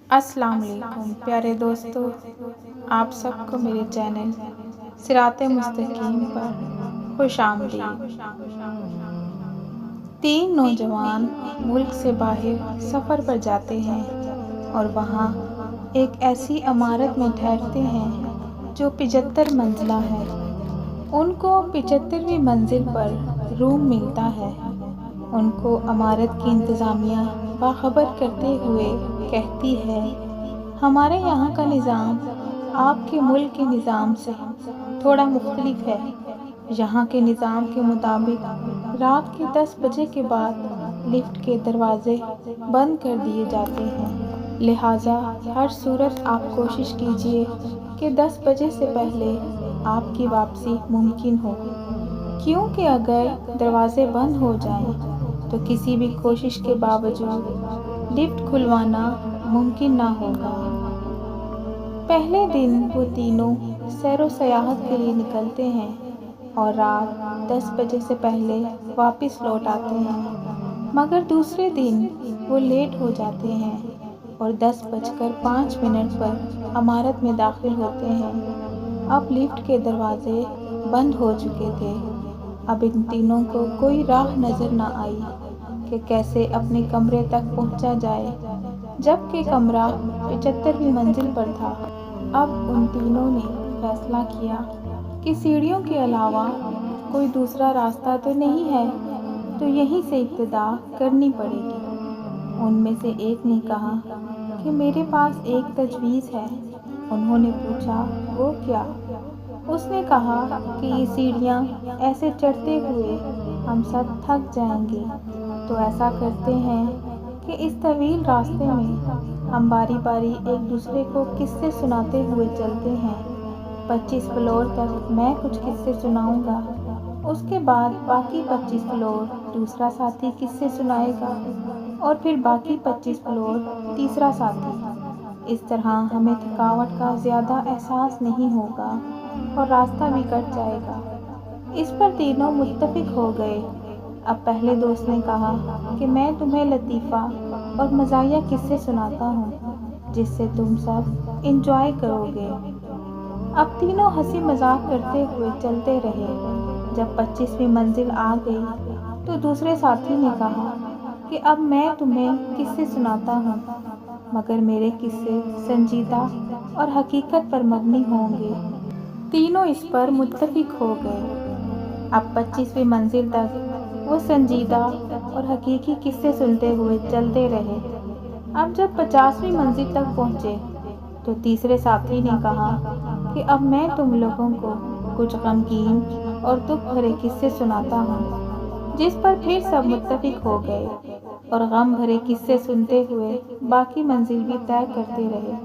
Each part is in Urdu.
السلام علیکم پیارے دوستو، آپ سب کو میرے چینل صراط مستقیم پر خوش آمدید۔ تین نوجوان ملک سے باہر سفر پر جاتے ہیں اور وہاں ایک ایسی عمارت میں ٹھہرتے ہیں جو 75 منزلہ ہے۔ ان کو 75ویں منزل پر روم ملتا ہے۔ ان کو عمارت کی انتظامیہ باخبر کرتے ہوئے کہتی ہے، ہمارے یہاں کا نظام آپ کے ملک کے نظام سے تھوڑا مختلف ہے۔ یہاں کے نظام کے مطابق رات کے 10 بجے کے بعد لفٹ کے دروازے بند کر دیے جاتے ہیں، لہٰذا ہر صورت آپ کوشش کیجیے کہ 10 بجے سے پہلے آپ کی واپسی ممکن ہو، کیونکہ اگر دروازے بند ہو جائیں تو کسی بھی کوشش کے باوجود لفٹ کھلوانا ممکن نہ ہوگا۔ پہلے دن وہ تینوں سیر و سیاحت کے لیے نکلتے ہیں اور رات 10 بجے سے پہلے واپس لوٹ آتے ہیں، مگر دوسرے دن وہ لیٹ ہو جاتے ہیں اور 10:05 پر عمارت میں داخل ہوتے ہیں۔ اب لفٹ کے دروازے بند ہو چکے تھے۔ اب ان تینوں کو کوئی راہ نظر نہ آئی کہ کیسے اپنے کمرے تک پہنچا جائے، جبکہ کمرہ 75ویں منزل پر تھا۔ اب ان تینوں نے فیصلہ کیا کہ سیڑھیوں کے علاوہ کوئی دوسرا راستہ تو نہیں ہے، تو یہیں سے ابتدا کرنی پڑے گی۔ ان میں سے ایک نے کہا کہ میرے پاس ایک تجویز ہے۔ انہوں نے پوچھا، وہ کیا؟ اس نے کہا کہ یہ سیڑھیاں ایسے چڑھتے ہوئے ہم سب تھک جائیں گے، تو ایسا کرتے ہیں کہ اس طویل راستے میں ہم باری باری ایک دوسرے کو قصے سناتے ہوئے چلتے ہیں۔ 25 فلور تک میں کچھ قصے سناؤں گا، اس کے بعد باقی 25 فلور دوسرا ساتھی قصے سنائے گا اور پھر باقی 25 فلور تیسرا ساتھی۔ اس طرح ہمیں تھکاوٹ کا زیادہ احساس نہیں ہوگا اور راستہ بھی کٹ جائے گا۔ اس پر تینوں متفق ہو گئے۔ اب پہلے دوست نے کہا کہ میں تمہیں لطیفہ اور مزاحیہ قصے سناتا ہوں جس سے تم سب انجوائے کرو گے۔ اب تینوں ہنسی مذاق کرتے ہوئے چلتے رہے۔ جب 25ویں منزل آ گئی تو دوسرے ساتھی نے کہا کہ اب میں تمہیں قصے سناتا ہوں، مگر میرے قصے سنجیدہ اور حقیقت پر مبنی ہوں گے۔ تینوں اس پر متفق ہو گئے۔ اب 25ویں منزل تک وہ سنجیدہ اور حقیقی قصے سنتے ہوئے چلتے رہے۔ اب جب 50ویں منزل تک پہنچے تو تیسرے ساتھی نے کہا کہ اب میں تم لوگوں کو کچھ غمگین اور دکھ بھرے قصے سناتا ہوں، جس پر پھر سب متفق ہو گئے اور غم بھرے قصے سنتے ہوئے باقی منزل بھی طے کرتے رہے،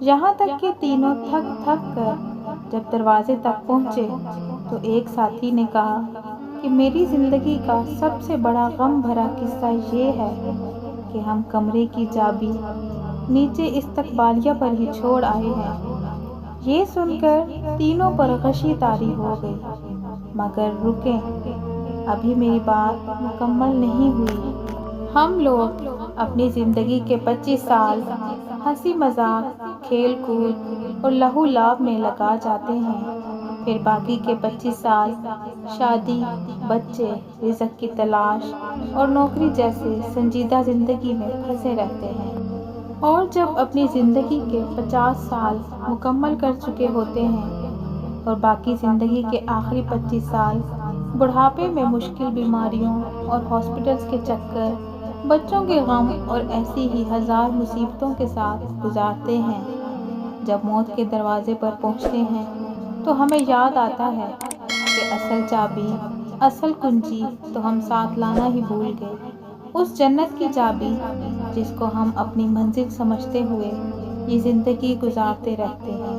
یہاں تک کہ تینوں تھک تھک کر جب دروازے تک پہنچے تو ایک ساتھی نے کہا کہ میری زندگی کا سب سے بڑا غم بھرا قصہ یہ ہے کہ ہم کمرے کی چابی نیچے استقبالیہ پر ہی چھوڑ آئے ہیں۔ یہ سن کر تینوں پر غشی طاری ہو گئی، مگر رکیں، ابھی میری بات مکمل نہیں ہوئی۔ ہم لوگ اپنی زندگی کے 25 سال ہنسی مذاق، کھیل کود اور لہو لعب میں لگا جاتے ہیں، پھر باقی کے 25 سال شادی، بچے، رزق کی تلاش اور نوکری جیسے سنجیدہ زندگی میں پھنسے رہتے ہیں۔ اور جب اپنی زندگی کے 50 سال مکمل کر چکے ہوتے ہیں اور باقی زندگی کے آخری 25 سال بڑھاپے میں مشکل بیماریوں اور ہاسپٹلز کے چکر، بچوں کے غم اور ایسی ہی ہزار مصیبتوں کے ساتھ گزارتے ہیں، جب موت کے دروازے پر پہنچتے ہیں تو ہمیں یاد آتا ہے کہ اصل چابی، اصل کنجی تو ہم ساتھ لانا ہی بھول گئے، اس جنت کی چابی جس کو ہم اپنی منزل سمجھتے ہوئے یہ زندگی گزارتے رہتے ہیں۔